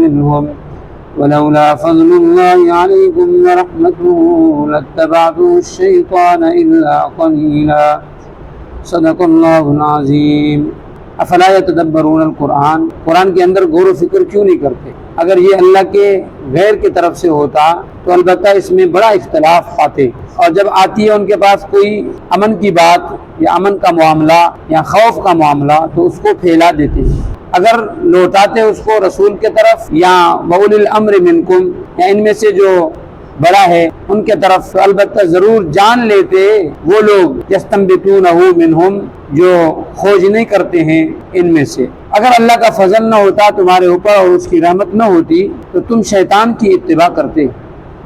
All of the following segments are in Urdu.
منهم ولولا فضل الله عليكم ورحمته لاتبعتم الشيطان إلا قليلا صدق الله العظيم. افلا يتدبرون القرآن، قرآن کے اندر غور و فکر کیوں نہیں کرتے؟ اگر یہ اللہ کے غیر کی طرف سے ہوتا تو البتہ اس میں بڑا اختلاف پاتے، اور جب آتی ہے ان کے پاس کوئی امن کی بات یا امن کا معاملہ یا خوف کا معاملہ تو اس کو پھیلا دیتے ہیں. اگر لوٹاتے اس کو رسول کے طرف یا وَأُولِي الْأَمْرِ مِنْكُمْ یا ان میں سے جو بڑا ہے ان کے طرف، تو البتہ ضرور جان لیتے وہ لوگ یستنبطونہ منہم جو کھوج نہیں کرتے ہیں ان میں سے. اگر اللہ کا فضل نہ ہوتا تمہارے اوپر اور اس کی رحمت نہ ہوتی تو تم شیطان کی اتباع کرتے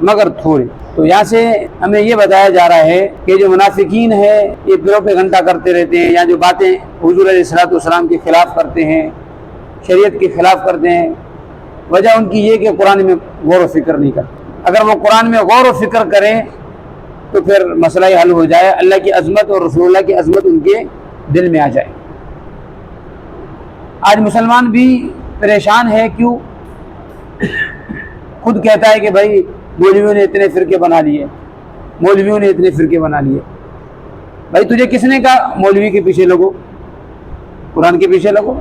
مگر تھوڑے. تو یہاں سے ہمیں یہ بتایا جا رہا ہے کہ جو منافقین ہے یہ پیروں پہ گھنٹہ کرتے رہتے ہیں یا جو باتیں حضور علیہ الصلوۃ والسلام کے خلاف کرتے ہیں، شریعت کے خلاف کرتے ہیں، وجہ ان کی یہ کہ قرآن میں غور و فکر نہیں کرتے. اگر وہ قرآن میں غور و فکر کریں تو پھر مسئلہ حل ہو جائے، اللہ کی عظمت اور رسول اللہ کی عظمت ان کے دل میں آ جائے. آج مسلمان بھی پریشان ہے، کیوں؟ خود کہتا ہے کہ بھائی مولویوں نے اتنے فرقے بنا لیے، مولویوں نے اتنے فرقے بنا لیے. بھائی تجھے کس نے کہا مولوی کے پیچھے لگو؟ قرآن کے پیچھے لگو.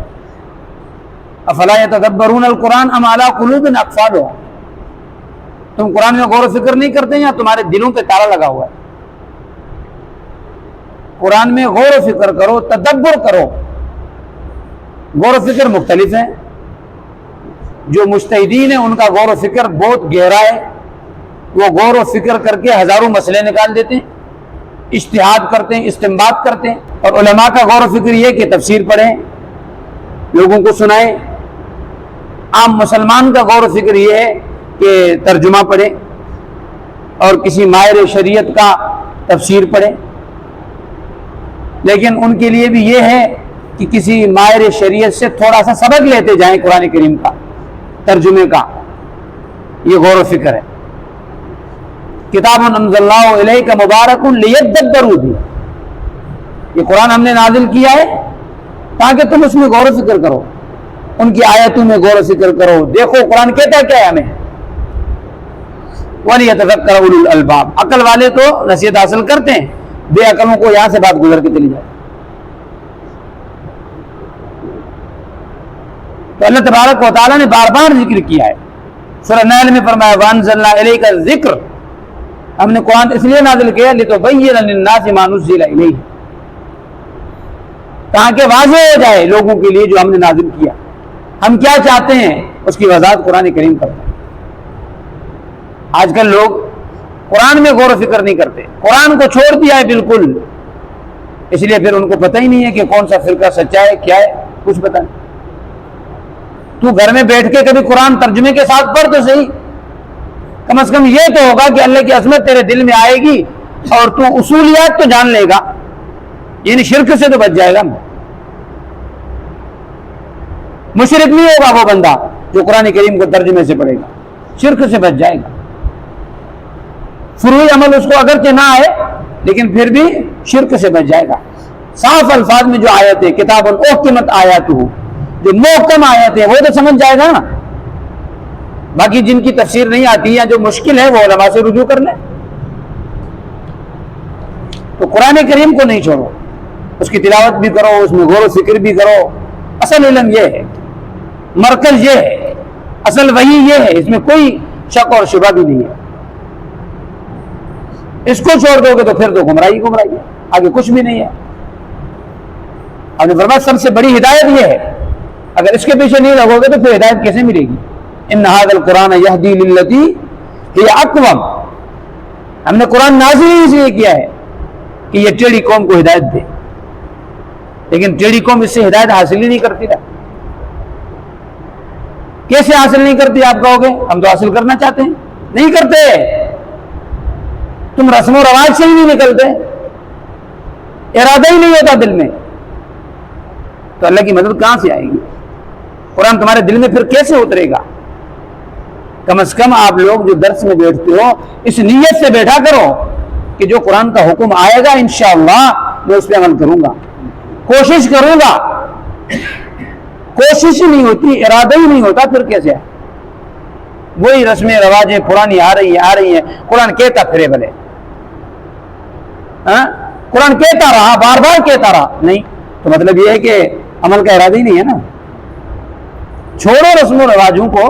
افلا یتدبرون القرآن ام علی قلوب اقفالها، تم قرآن میں غور و فکر نہیں کرتے یا تمہارے دلوں پہ تالا لگا ہوا ہے؟ قرآن میں غور و فکر کرو، تدبر کرو. غور و فکر مختلف ہیں. جو مجتہدین ہیں ان کا غور و فکر بہت گہرا ہے، وہ غور و فکر کر کے ہزاروں مسئلے نکال دیتے ہیں، اجتہاد کرتے ہیں، استنباط کرتے ہیں. اور علماء کا غور و فکر یہ کہ تفسیر پڑھیں، لوگوں کو سنائیں. عام مسلمان کا غور و فکر یہ ہے کہ ترجمہ پڑھیں اور کسی ماہر شریعت کا تفسیر پڑھیں. لیکن ان کے لیے بھی یہ ہے کہ کسی ماہر شریعت سے تھوڑا سا سبق لیتے جائیں قرآن کریم کا، ترجمے کا. یہ غور و فکر ہے. کتاب انزلناہ الیک مبارک لیدبروا بہ، یہ قرآن ہم نے نازل کیا ہے تاکہ تم اس میں غور و فکر کرو، ان کی آیتوں میں غور و فکر کرو، دیکھو قرآن کہتا کیا ہے ہمیں. وَلِيَتَذَكَّرَ أُولُو الْأَلْبَابِ، عقل والے تو نصیحت حاصل کرتے ہیں، بے عقلوں کو یہاں سے بات گزر کے چلی جائے. تو اللہ تبارک و تعالیٰ نے بار بار ذکر کیا ہے. سورہ نحل میں فرمایا وَأَنزَلْنَا إِلَيْكَ الذِّكْرَ، ہم نے قرآن اس لیے نازل کیا لِتُبَيِّنَ لِلنَّاسِ مَا نُزِّلَ إِلَيْهِمْ، تاکہ واضح ہو جائے لوگوں کے لیے جو ہم نے نازل کیا، ہم کیا چاہتے ہیں اس کی وضاحت قرآن کریم کرتا ہے. آج کل لوگ قرآن میں غور و فکر نہیں کرتے، قرآن کو چھوڑ دیا ہے بالکل. اس لیے پھر ان کو پتہ ہی نہیں ہے کہ کون سا فرقہ سچا ہے، کیا ہے، کچھ پتہ نہیں. تو گھر میں بیٹھ کے کبھی قرآن ترجمے کے ساتھ پڑھ تو صحیح، کم از کم یہ تو ہوگا کہ اللہ کی عظمت تیرے دل میں آئے گی اور تو اصولیات تو جان لے گا، یعنی شرک سے تو بچ جائے گا. مشرک نہیں ہوگا وہ بندہ جو قرآن کریم کو ترجمے سے پڑھے گا، شرک سے بچ جائے گا. فروعی عمل اس کو اگرچہ نہ آئے لیکن پھر بھی شرک سے بچ جائے گا. صاف الفاظ میں جو آیت ہے کتاب احکمت آیاتہ، جو محکم آیت ہے وہ تو سمجھ جائے گا نا. باقی جن کی تفسیر نہیں آتی یا جو مشکل ہے وہ علماء سے رجوع کر لیں. تو قرآن کریم کو نہیں چھوڑو، اس کی تلاوت بھی کرو، اس میں غور و فکر بھی کرو. اصل علم یہ ہے، مرکز یہ ہے، اصل وحی یہ ہے، اس میں کوئی شک اور شبہ بھی نہیں ہے. اس کو چھوڑ دو گے تو پھر تو گمراہی ہے، آگے کچھ بھی نہیں ہے. آپ نے فرمایا سب سے بڑی ہدایت یہ ہے، اگر اس کے پیچھے نہیں لگو گے تو پھر ہدایت کیسے ملے گی؟ ان ھذا القرآن یہدی للتی ہی اقوم، ہم نے قرآن نازل ہی اس لیے کیا ہے کہ یہ ٹیڑھی قوم کو ہدایت دے، لیکن ٹیڑھی قوم اس سے ہدایت حاصل ہی نہیں کرتی رہا۔ کیسے حاصل نہیں کرتی آپ کہو گے؟ ہم تو حاصل کرنا چاہتے ہیں، نہیں کرتے، تم رسم و رواج سے ہی نہیں نکلتے، ارادہ ہی نہیں ہوتا دل میں، تو اللہ کی مدد کہاں سے آئے گی؟ قرآن تمہارے دل میں پھر کیسے اترے گا؟ کم از کم آپ لوگ جو درس میں بیٹھتے ہو اس نیت سے بیٹھا کرو کہ جو قرآن کا حکم آئے گا انشاءاللہ میں اس پہ عمل کروں گا، کوشش کروں گا۔ کوشش ہی نہیں ہوتی، ارادہ ہی نہیں ہوتا، پھر کیسے آئے؟ وہی رسمیں رواجیں پرانی آ رہی ہیں۔ قرآن کہتا پھرے بھلے، قرآن کہتا رہا، بار بار کہتا رہا، نہیں تو مطلب یہ ہے کہ عمل کا ارادہ ہی نہیں ہے نا۔ چھوڑو رسم و رواجوں کو،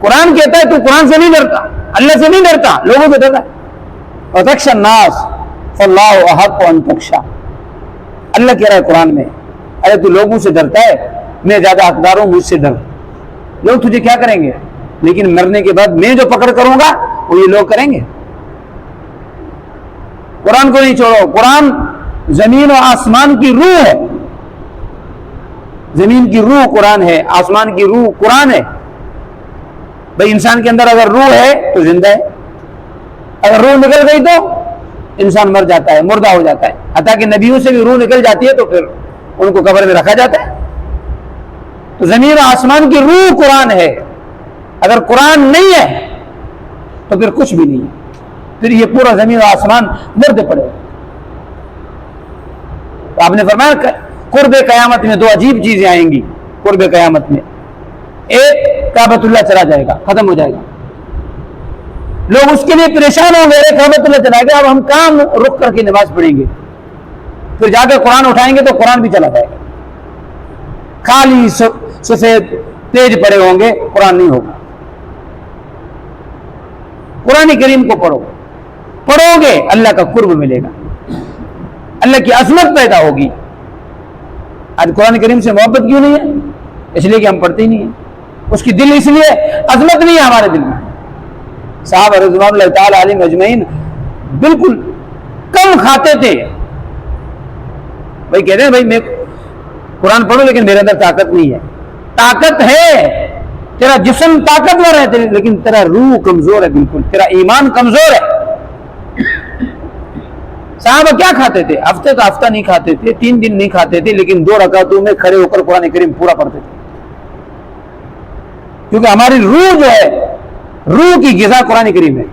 قرآن کہتا ہے تو قرآن سے نہیں ڈرتا، اللہ سے نہیں ڈرتا، لوگوں سے ڈرتا ہے۔ وَتَخْشَى النَّاسَ فَاللَّهُ أَحَقُّ أَن تُخْشَىٰ، اللہ کہہ رہا ہے قرآن میں، ارے تو لوگوں سے ڈرتا ہے، میں زیادہ حقدار ہوں، مجھ سے ڈر۔ لوگ تجھے کیا کریں گے، لیکن مرنے کے بعد میں جو پکڑ کروں گا وہ یہ لوگ کریں گے۔ قرآن کو نہیں چھوڑو، قرآن زمین و آسمان کی روح ہے، زمین کی روح قرآن ہے، آسمان کی روح قرآن ہے۔ بھئی انسان کے اندر اگر روح ہے تو زندہ ہے، اگر روح نکل گئی تو انسان مر جاتا ہے، مردہ ہو جاتا ہے۔ حتیٰ کہ نبیوں سے بھی روح نکل جاتی ہے تو پھر ان کو قبر میں رکھا جاتا ہے۔ تو زمین و آسمان کی روح قرآن ہے، اگر قرآن نہیں ہے تو پھر کچھ بھی نہیں ہے، پھر یہ پورا زمین و آسمان مرد پڑے۔ تو آپ نے فرمایا قرب قیامت میں دو عجیب چیزیں آئیں گی، قرب قیامت میں ایک کعبۃ اللہ چلا جائے گا، ختم ہو جائے گا، لوگ اس کے لیے پریشان ہوں گے، کعبۃ اللہ چلا گیا، اب ہم کام رک کر کے نماز پڑھیں گے، پھر جا کے قرآن اٹھائیں گے تو قرآن بھی چلا جائے گا، خالی سفید پیج پڑے ہوں گے، قرآن نہیں ہوگا۔ قرآن کریم کو پڑھو گے اللہ کا قرب ملے گا، اللہ کی عظمت پیدا ہوگی۔ آج قرآن کریم سے محبت کیوں نہیں ہے؟ اس لیے کہ ہم پڑھتے ہی نہیں ہیں، اس کی دل اس لیے عظمت نہیں ہے ہمارے دل میں۔ صحابہ رضوان اللہ تعالی علیہم اجمعین بالکل کم کھاتے تھے، بھائی کہتے ہیں بھائی میں قرآن پڑھوں لیکن میرے اندر طاقت نہیں ہے۔ طاقت ہے، تیرا جسم طاقتور ہے لیکن تیرا روح کمزور ہے، بالکل تیرا ایمان کمزور ہے۔ صحابہ کیا کھاتے تھے؟ ہفتے کا ہفتہ نہیں کھاتے تھے، 3 دن نہیں کھاتے تھے، لیکن 2 رکعتوں میں کھڑے ہو کر قرآن کریم پورا پڑھتے تھے، کیونکہ ہماری روح جو ہے، روح کی غذا قرآن کریم ہے۔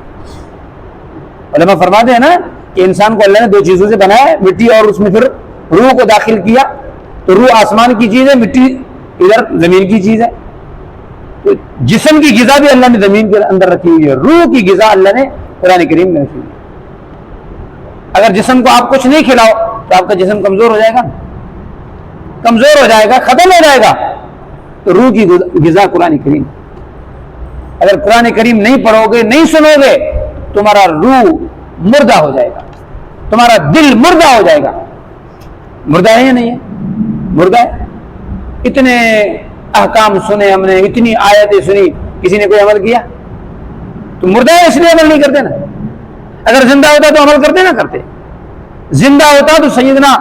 علماء فرماتے ہیں نا کہ انسان کو اللہ نے 2 چیزوں سے بنایا ہے، مٹی اور اس میں پھر روح کو داخل کیا، تو روح آسمان کی چیز ہے، مٹی ادھر زمین کی چیز ہے۔ تو جسم کی غذا بھی اللہ نے زمین کے اندر رکھی ہوئی ہے، روح کی غذا اللہ نے قرآن کریم میں رکھی ہوئی ہے۔ اگر جسم کو آپ کچھ نہیں کھلاؤ تو آپ کا جسم کمزور ہو جائے گا، کمزور ہو جائے گا، ختم ہو جائے گا۔ تو روح کی غذا قرآن کریم، اگر قرآن کریم نہیں پڑھو گے، نہیں سنو گے، تمہارا روح مردہ ہو جائے گا، تمہارا دل مردہ ہو جائے گا۔ مردہ ہے یا نہیں ہے؟ مردہ ہے۔ اتنے احکام سنے ہم نے، اتنی آیتیں سنی، کسی نے کوئی عمل کیا؟ تو مردہ ہے، اس لیے عمل نہیں کرتے نا۔ اگر زندہ ہوتا تو عمل کرتے نہ کرتے، زندہ ہوتا تو سیدنا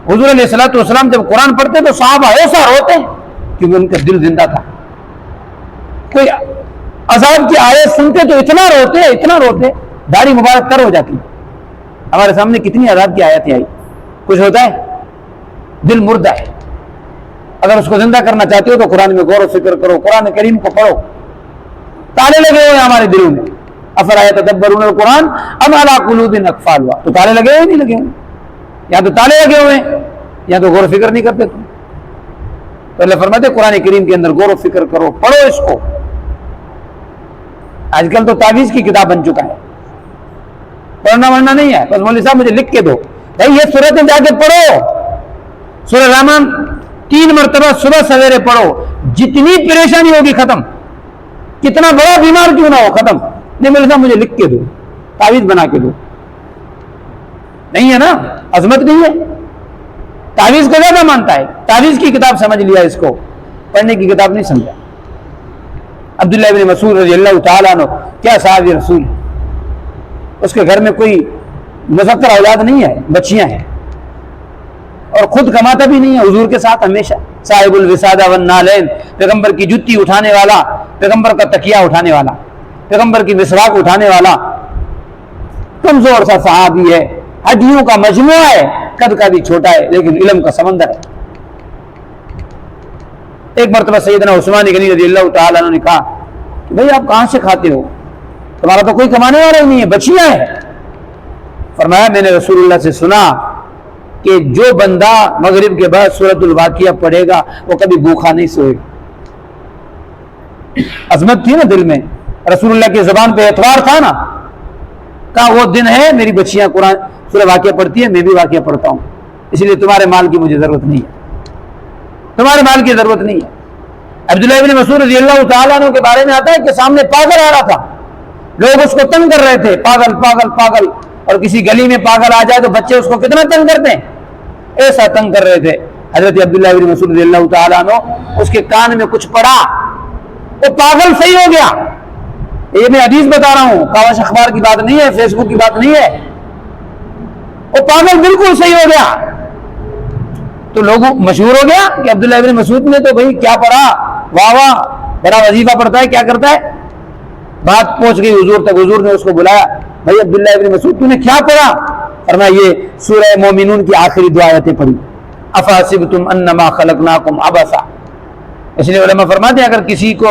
حضور علیہ الصلوۃ والسلام جب قرآن پڑھتے تو صحابہ ایسا روتے کیونکہ ان کا دل زندہ تھا۔ کوئی عذاب کی آیت سنتے تو اتنا روتے داڑھی مبارک تر ہو جاتی۔ ہمارے سامنے کتنی عذاب کی آیتیں آئی، کچھ ہوتا ہے؟ دل مردہ ہے۔ اگر اس کو زندہ کرنا چاہتے ہو تو قرآن میں غور و فکر کرو، قرآن کریم کو پڑھو۔ تالے لگے ہوئے ہمارے دلوں میں، افلا یتدبرون القرآن ام علی قلوب اقفالها، تو تالے لگے ہوئے نہیں لگے ہوئے، یا تو تالے لگے ہوئے یا تو غور و فکر نہیں کرتے تم۔ تو اللہ فرماتے قرآن کریم کے اندر غور و فکر کرو، پڑھو اس کو۔ آج کل تو تعویذ کی کتاب بن چکا ہے، پڑھنا ورنہ نہیں ہے، بس مولوی صاحب مجھے لکھ کے دو، بھائی یہ سورتیں جا کے پڑھو۔ سورہ رحمان 3 مرتبہ صبح سویرے پڑھو، جتنی پریشانی ہوگی ختم، کتنا بڑا بیمار کیوں نہ ہو ختم۔ نہیں مولوی صاحب مجھے لکھ کے دو، تعویذ بنا کے دو، نہیں ہے نا، عظمت نہیں ہے۔ تعویذ کو زیادہ مانتا ہے، تعویذ کی کتاب سمجھ لیا، اس کو پڑھنے کی کتاب نہیں سمجھا۔ عبداللہ بن مسعود رضی اللہ تعالیٰ عنہ کیا صحابی رسول ہے، اس کے گھر میں کوئی مذکر اولاد نہیں ہے، بچیاں ہیں، اور خود کماتا بھی نہیں ہے، حضور کے ساتھ ہمیشہ صاحب الوسادہ والنالین، پیغمبر کی جتی اٹھانے والا، پیغمبر کا تکیہ اٹھانے والا، پیغمبر کی مسواک اٹھانے والا، کمزور سا صحابی ہے، ہڈیوں کا مجموعہ ہے، قد کا بھی چھوٹا ہے لیکن علم کا سمندر ہے۔ ایک مرتبہ سیدنا عثمان غنی رضی اللہ تعالیٰ عنہ نے کہا کہ بھئی آپ کہاں سے کھاتے ہو، تمہارا تو کوئی کمانے والا ہی نہیں ہے، بچیاں ہیں۔ فرمایا میں نے رسول اللہ سے سنا کہ جو بندہ مغرب کے بعد سورۃ الواقعہ پڑھے گا وہ کبھی بھوکھا نہیں سوئے گا۔ عظمت تھی نا دل میں، رسول اللہ کی زبان پہ اعتبار تھا نا، کہا وہ دن ہے میری بچیاں قرآن سورہ واقعہ پڑھتی ہے، میں بھی واقعہ پڑھتا ہوں، اس لیے تمہارے مال کی مجھے ضرورت نہیں ہے، تمہارے مال کی ضرورت نہیں ہے۔ عبداللہ ابن مسعود رضی اللہ تعالیٰ عنہ کے بارے میں آتا ہے کہ سامنے پاگل آ رہا تھا، لوگ اس کو تنگ کر رہے تھے، پاگل پاگل پاگل، اور کسی گلی میں پاگل آ جائے تو بچے اس کو کتنا تنگ کرتے ہیں، ایسا تنگ کر رہے تھے۔ حضرت عبداللہ ابن مسعود رضی اللہ تعالیٰ عنہ اس کے کان میں کچھ پڑا، وہ پاگل صحیح ہو گیا۔ یہ میں حدیث بتا رہا ہوں، کاوش اخبار کی بات نہیں ہے، فیس بک کی بات نہیں ہے، وہ پاگل بالکل صحیح ہو گیا۔ تو لوگوں مشہور ہو گیا کہ عبداللہ ابن مسعود نے تو بھئی کیا پڑھا، واہ واہ، بڑا وظیفہ پڑھتا ہے، کیا کرتا ہے۔ بات پہنچ گئی حضور تک، حضور نے اس کو بلایا، بھئی عبداللہ ابن مسعود تو نے کیا پڑھا؟ فرمایا یہ سورہ مومنون کی آخری دو آیتیں پڑھی، افحسبتم انما خلقناکم عبثا۔ اس لیے علماء فرماتے ہیں اگر کسی کو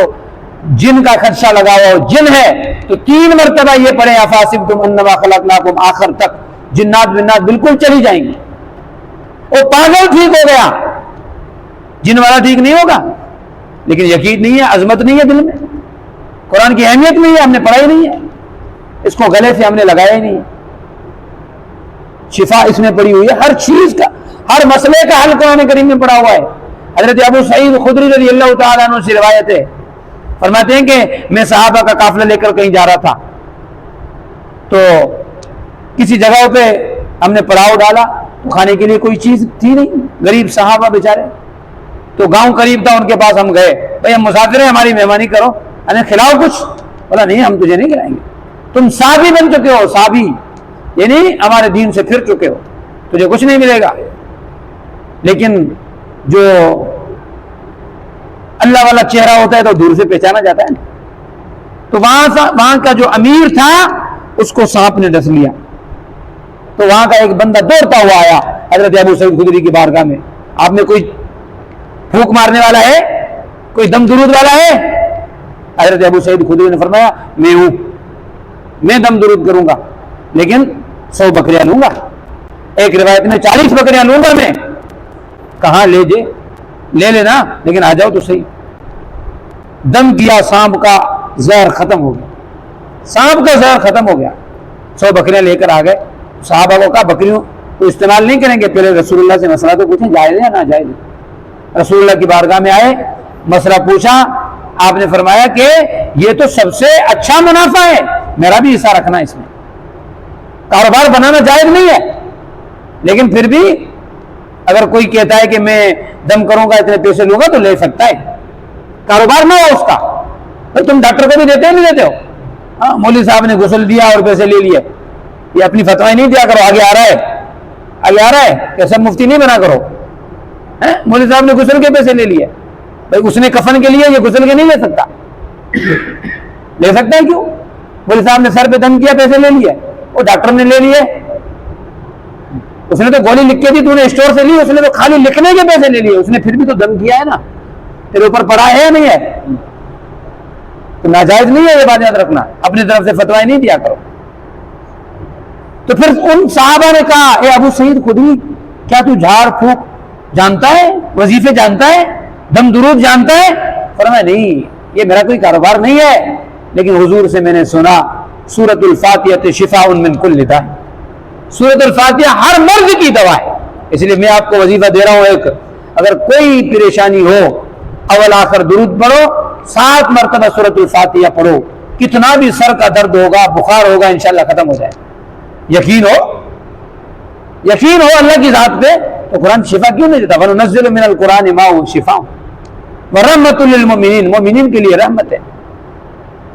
جن کا خدشہ لگا ہوا ہو، جن ہے، تو 3 مرتبہ یہ پڑھیں افحسبتم انما خلقناکم، آخر تک جنات بنات بالکل چلی جائیں گی۔ وہ پاگل ٹھیک ہو گیا، جن والا ٹھیک نہیں ہوگا، لیکن یقین نہیں ہے، عظمت نہیں ہے دل میں، قرآن کی اہمیت نہیں ہے، ہم نے پڑھا ہی نہیں ہے، اس کو گلے سے ہم نے لگایا ہی نہیں ہے۔ شفا اس میں پڑی ہوئی ہے، ہر چیز کا، ہر مسئلے کا حل قرآن کریم میں پڑا ہوا ہے۔ حضرت ابو سعید خدری رضی اللہ تعالیٰ عنہ سے روایت ہے، فرماتے ہیں کہ میں صحابہ کا قافلہ لے کر کہیں جا رہا تھا، تو کسی جگہ پہ ہم نے پڑاؤ ڈالا تو کھانے کے لیے کوئی چیز تھی نہیں، غریب صحابہ بیچارے، تو گاؤں قریب تھا، ان کے پاس ہم گئے، بھئی ہم مسافر ہیں، ہماری مہمانی کرو، ہمیں کھلاؤ کچھ۔ بولا نہیں ہم تجھے نہیں کھلائیں گے، تم صحابی بن چکے ہو، صحابی یعنی ہمارے دین سے پھر چکے ہو، تجھے کچھ نہیں ملے گا۔ لیکن جو اللہ والا چہرہ ہوتا ہے تو دور سے پہچانا جاتا ہے، تو وہاں کا جو امیر تھا اس کو سانپ نے ڈس لیا، تو وہاں کا ایک بندہ دوڑتا ہوا آیا حضرت ابو سعید خدری کی بارگاہ میں، آپ میں کوئی پھونک مارنے والا ہے، کوئی دم درود والا ہے؟ حضرت ابو سعید خدری نے فرمایا میں ہوں، میں دم درود کروں گا، لیکن 100 بکریاں لوں گا، ایک روایت میں 40 بکریاں لوں گا میں۔ کہاں لے لینا، لیکن آ جاؤ تو صحیح۔ دم کیا، سانپ کا زہر ختم ہو گیا، سانپ کا زہر ختم ہو گیا، 100 بکریاں لے کر آ گئے۔ صحابہ کو کہا بکریوں کو استعمال نہیں کریں گے، پہلے رسول اللہ سے مسئلہ تو پوچھیں، جائز ہے یا ناجائز ہے۔ رسول اللہ کی بارگاہ میں آئے، مسئلہ پوچھا، آپ نے فرمایا کہ یہ تو سب سے اچھا منافع ہے، میرا بھی حصہ رکھنا اس میں۔ کاروبار بنانا جائز نہیں ہے، لیکن پھر بھی اگر کوئی کہتا ہے کہ میں دم کروں گا اتنے پیسے لوں گا تو لے سکتا ہے، کاروبار نہ ہو اس کا۔ بھائی تم ڈاکٹر کو بھی دیتے نہیں دیتے ہو؟ ہاں مولوی صاحب نے غسل دیا اور پیسے لے لیے، یہ اپنی فتوائیں نہیں دیا کرو، آگے آ رہا ہے کہ سب مفتی نہیں بنا کرو۔ مولوی صاحب نے غسل کے پیسے لے لیے، بھائی اس نے کفن کے لیے، یہ غسل کے نہیں لے سکتا، لے سکتا ہے کیوں؟ مولوی صاحب نے سر پہ دم کیا، پیسے لے لیے، وہ ڈاکٹر نے لے لیے، اس نے تو گولی لکھ کے دی، تو نے اسٹور سے لی، اس نے تو خالی لکھنے کے پیسے لے لیے، اس نے پھر بھی تو دم کیا ہے نا، تیرے اوپر پڑا ہے یا نہیں ہے؟ تو ناجائز نہیں ہے یہ بات یاد رکھنا، اپنی طرف سے فتوائیں نہیں دیا کرو۔ تو پھر ان صحابہ نے کہا اے ابو سعید خدری، کیا تو جھاڑ پھونک جانتا ہے، وظیفے جانتا ہے، دم درود جانتا ہے؟ فرمایا نہیں، یہ میرا کوئی کاروبار نہیں ہے، لیکن حضور سے میں نے سنا سورۃ الفاتحہ شفاء من کل داء، سورۃ الفاتحہ ہر مرض کی دوا ہے۔ اس لیے میں آپ کو وظیفہ دے رہا ہوں ایک، اگر کوئی پریشانی ہو اول آخر درود پڑھو، 7 مرتبہ سورۃ الفاتحہ پڑھو، کتنا بھی سر کا درد ہوگا، بخار ہوگا، انشاءاللہ ختم ہو جائے۔ یقین ہو اللہ کی ذات پہ تو قرآن شفا کیوں نہیں دیتا؟ وَنُنَزِّلُ مِنَ الْقُرْآنِ مَا هُوَ شِفَاءٌ وَرَحْمَةٌ لِّلْمُؤْمِنِينَ، مومنین کے لیے رحمت ہے۔